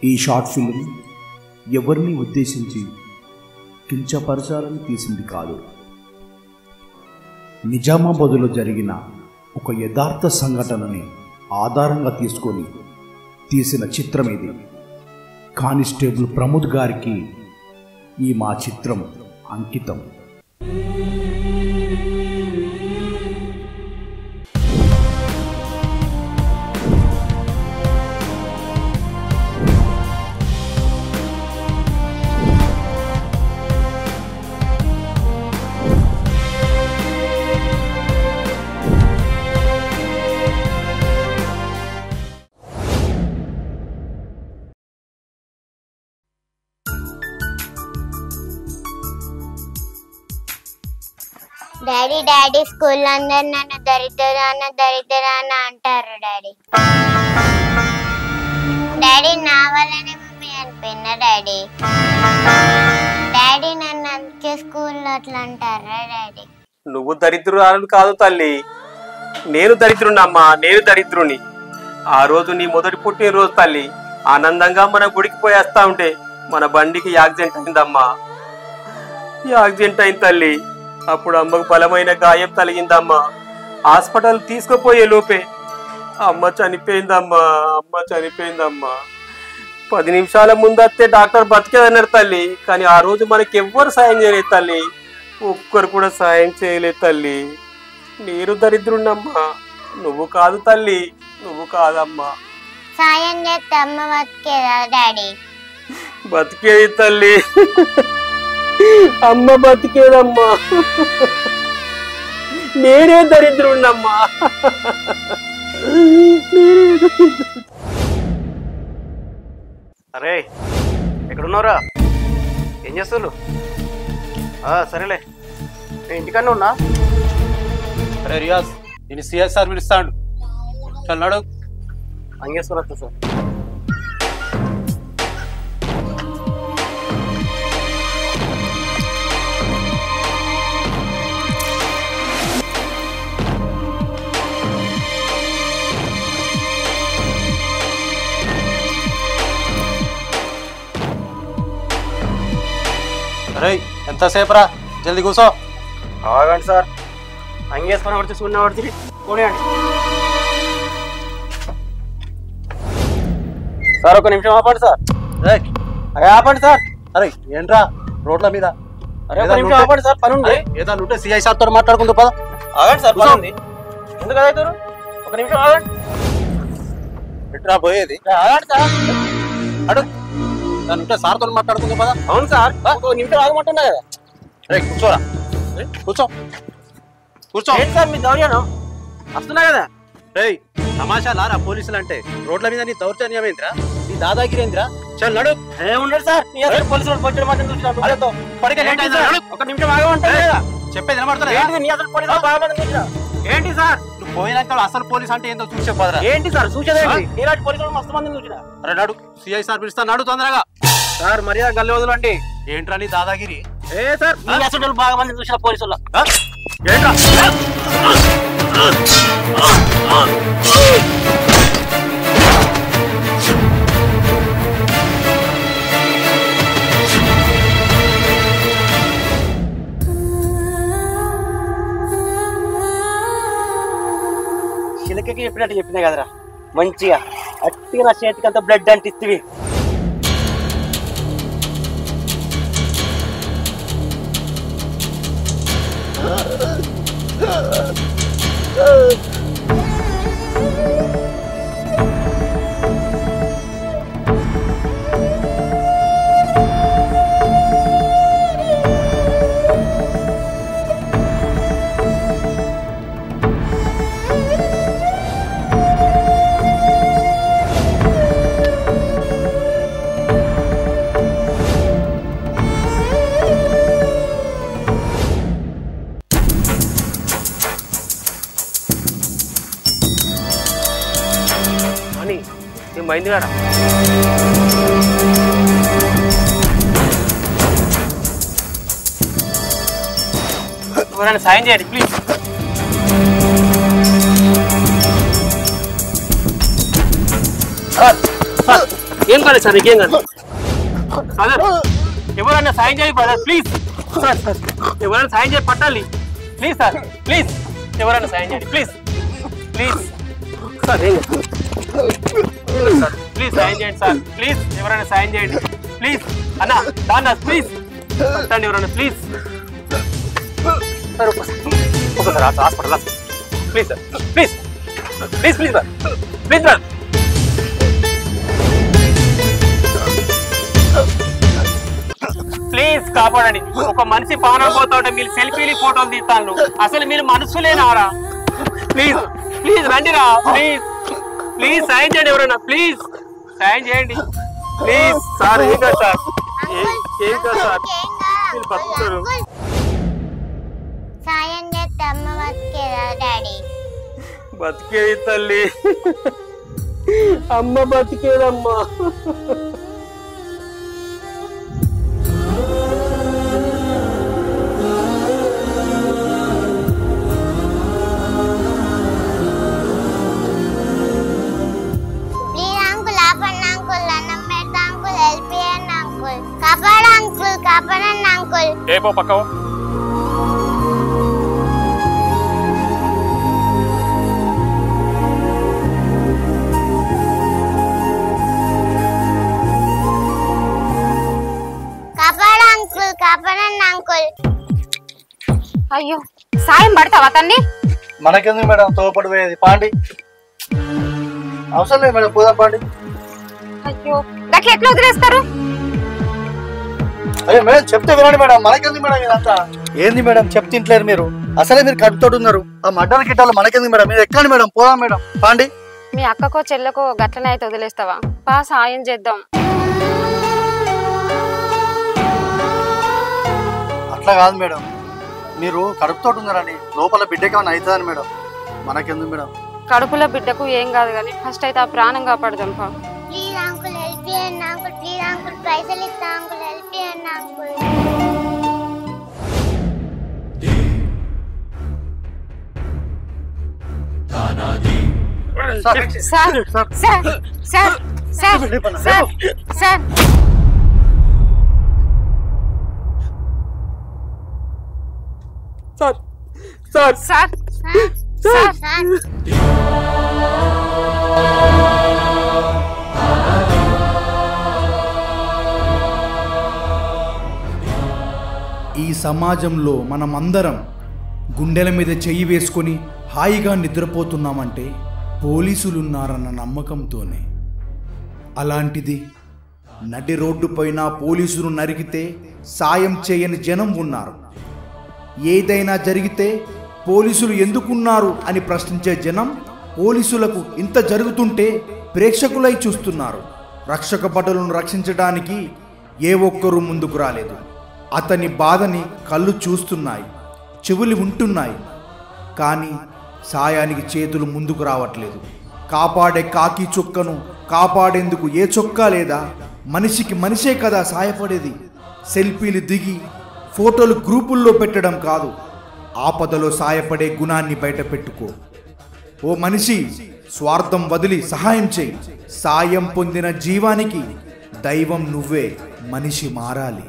ఈ short film ఎవరిని ఉద్దేశించి కించపరచాలని తీసింది కాదు. నిజామాబాదులో జరిగిన ఒక యథార్థ సంఘటనని ఆధారంగా తీసుకొని తీసిన చిత్రం ఇది. కానిస్టేబుల్ ప్రమోద్ గారికి ఈ మా చిత్రం అంకితం. డాడీ డాడీ స్కూల్ అందరు నన్ను దరిద్రాన అంటారు. డాడీ నా వల్లనే మమ్మీ అనిపోయినా డాడీ నన్ను అందుకే స్కూల్లో అట్లా అంటారా డాడీ? నువ్వు దరిద్రురాలు కాదు తల్లి, నేను దరిద్రునమ్మా, నేను దరిద్రుని. ఆ రోజు నీ మొదటి పుట్టినరోజు తల్లి, ఆనందంగా మన గుడికి పోయేస్తా ఉంటే మన బండికి యాక్సిడెంట్ అయిందమ్మా. యాక్సిడెంట్ అయింది తల్లి. అప్పుడు అమ్మకు బలమైన గాయం తగిలిందమ్మా. హాస్పిటల్ తీసుకుపోయే లోపే అమ్మ చనిపోయిందమ్మా. 10 నిమిషాల ముందత్తే డాక్టర్ బతికేదన్నారు తల్లి. కానీ ఆ రోజు మనకి ఎవ్వరు సాయం చేయలేదు తల్లి, ఒక్కరు కూడా సాయం చేయలేదు తల్లి. నేను దరిద్రున్నమ్మా, నువ్వు కాదు తల్లి, నువ్వు కాదమ్మా. సాయం చేస్తే అమ్మ బతికేదా డాడీ? బతికేది తల్లి, అమ్మ బతికేదమ్మా. నేనే దరిద్రున్నమ్మా. అరే ఎక్కడున్నారా? ఏం చేస్తాను? సరేలే, నేను ఇంటికన్నా ఉన్నా. అరే రియాజ్, నేను సిఎస్ఆర్ పిలుస్తాడు, చల్లాడు. అంగేసుకుని వస్తా సార్. అరే ఎంతసేపు రా, జల్దీ కూర్చో. ఆగండి సార్, అంగేసుకొని పడితే చూడ పడుతుంది. పోనీయండి సార్, ఒక నిమిషం ఆపండి సార్. అరే ఆపండి సార్. అరే ఏంట్రా రోడ్ల మీద? అరే ఒక నిమిషం ఆపండి సార్, పని ఉంది. ఏదో ఉంటే సిఐ సార్ తో మాట్లాడుకుంటూ పద. ఆగండి సార్, పని ఉంది. ఎందుకు అవుతారు? ఒక నిమిషం ఆగండి. ఎట్రా పోయేది? ఆగండి సార్. అడు దాని ఉంటే సార్ తో మాట్లాడుకుంటూ పద. అవును సార్, ఒక నిమిషం ఆగమంటున్నా కదా. అరే కూర్చోరా, కూర్చో కూర్చో. ఏంటి సార్ మీ దౌర్యానం? వస్తున్నా కదా. రేయ్ తమాషా లారా, పోలీసులు అంటే రోడ్ల మీద నీ దౌర్జన్యమేంద్రా, నీ దాదాగిరేంద్రా? చల్ నడు. ఉండదు సార్, పోలీసులు పొచ్చడం మాత్రం చూసినా ఒక నిమిషం ఆగమంటారు కదా. చెప్పేది వినబడుతున్నా? ఏంటి సార్ నువ్వు పోయినాక అసలు పోలీస్ అంటే ఏందో చూసే పదరా. ఏంటి సార్ చూసేదేంటి? ఇలాంటి పోలీసులు మస్తు మందిని చూసినా. అరే నడు, సిఐ సార్ పిలుస్తా, నడు తొందరగా. సార్ మర్యాద గల్లి వదలండి. ఏంట్రా నీ దాదాగిరి? ఏ సార్ మీ అసలు బాగా మంది చూసిన పోలీసులు. ఏంట్రా? చిలకకి చెప్పినట్టు చెప్పినా కదరా, మంచిగా అట్టిగా నా చేతికి అంత బ్లడ్ అంటిస్తివి. మైంది కాడ ఎవరైనా సాయం చేయండి ప్లీజ్. ఏం కాలేదు సార్ నీకేం కాదు బ్రదర్ ఎవరైనా సాయం చేయాలి బ్రదర్ ప్లీజ్ సార్ సార్ ఎవరైనా సాయం చేయాలి పట్టాలి ప్లీజ్ సార్ ప్లీజ్ ఎవరైనా సాయం చేయండి ప్లీజ్ ప్లీజ్ సార్ ఏం సార్ ప్లీజ్ సాయం చేయండి సార్ ప్లీజ్ ఎవరైనా సాయం చేయండి ప్లీజ్ అన్న దాన్న ప్లీజ్ పట్టండి ఎవరైనా ప్లీజ్ సార్ ఒకసారి hospital please sir please please please please sir please కాపాడండి ఒక మనిషి పానం పోతా ఉంటే మీరు సెల్ఫీలు ఫోటోలు తీస్తాను అసలు మీరు మనసులేనారా ప్లీజ్ ప్లీజ్ రండిరా ప్లీజ్ ప్లీజ్ సాయం చేయండి ఎవరైనా ప్లీజ్ సాయం చేయండి ప్లీజ్ సార్ ఏం కాదు సార్ ఏం కాదు సార్ మీరు బతుకుతారు సాయం చేస్తే అమ్మ బతికేదా డాడీ బతికేది తల్లి అమ్మ బతికేదమ్మా కాపాడండి అంకుల్ ఏ పో పక్కవో కాపాడండి అంకుల్ అయ్యో సాయం పడతావా తన్ని మనకెందుకు మేడం తోపడి పోయేది పాండి అవసరం లేదు మేడం పోదాం పాండి అయ్యో గట్ల ఎట్లా వదిలేస్తారు అయ్యో మేడం చెప్తే వినండి మేడం మనకెందుకు మేడం ఇదంతా ఏంది మేడం చెప్తే ఇంట్లేరు మీరు అసలే మీరు కడుపుతోటి ఉన్నారు ఆ మడ్డల గిట్టాలు మనకెందుకు మేడం మీరు ఎక్కండి మేడం పోదాం మేడం పాండి మీ అక్కకో చెల్లెకో గట్లనే అయితే వదిలేస్తావా పా సాయం చేద్దాం అట్లా కాదు మేడం మీరు కడుపుతోటి ఉన్నారని లోపల బిడ్డకి ఏమైనా అవుతుందని మేడం మనకెందుకు మేడం కడుపులో బిడ్డకు ఏం కాదు కానీ ఫస్ట్ అయితే ఆ ప్రాణం కాపాడదాం పా ప్లీజ్ అంకుల్ హెల్ప్ చేయండి అంకుల్ ప్లీజ్ అంకుల్ పైసలు ఇస్తా అంకుల్ హెల్ప్ చేయండి uncle sir sir sir sir sir sir sir sir sir ఈ సమాజంలో మనమందరం గుండెల మీద చెయ్యి వేసుకొని హాయిగా నిద్రపోతున్నామంటే పోలీసులున్నారన్న నమ్మకంతోనే. అలాంటిది నడి రోడ్డుపైన పోలీసులు నరికితే సాయం చేయని జనం ఉన్నారు. ఏదైనా జరిగితే పోలీసులు ఎందుకున్నారు అని ప్రశ్నించే జనం పోలీసులకు ఇంత జరుగుతుంటే ప్రేక్షకులై చూస్తున్నారు. రక్షక భటులను రక్షించడానికి ఏ ఒక్కరూ ముందుకు రాలేదు. అతని బాధని కళ్ళు చూస్తున్నాయి, చెవులు వింటున్నాయి, కానీ సాయానికి చేతులు ముందుకు రావట్లేదు. కాపాడే కాకి చొక్కను కాపాడేందుకు ఏ చొక్కా లేదా? మనిషికి మనిషే కదా సాయపడేది. సెల్ఫీలు దిగి ఫోటోలు గ్రూపుల్లో పెట్టడం కాదు, ఆపదలో సాయపడే గుణాన్ని బయట పెట్టుకో. ఓ మనిషి, స్వార్థం వదిలి సహాయం చేయి. సాయం పొందిన జీవానికి దైవం నువ్వే. మనిషి మారాలి.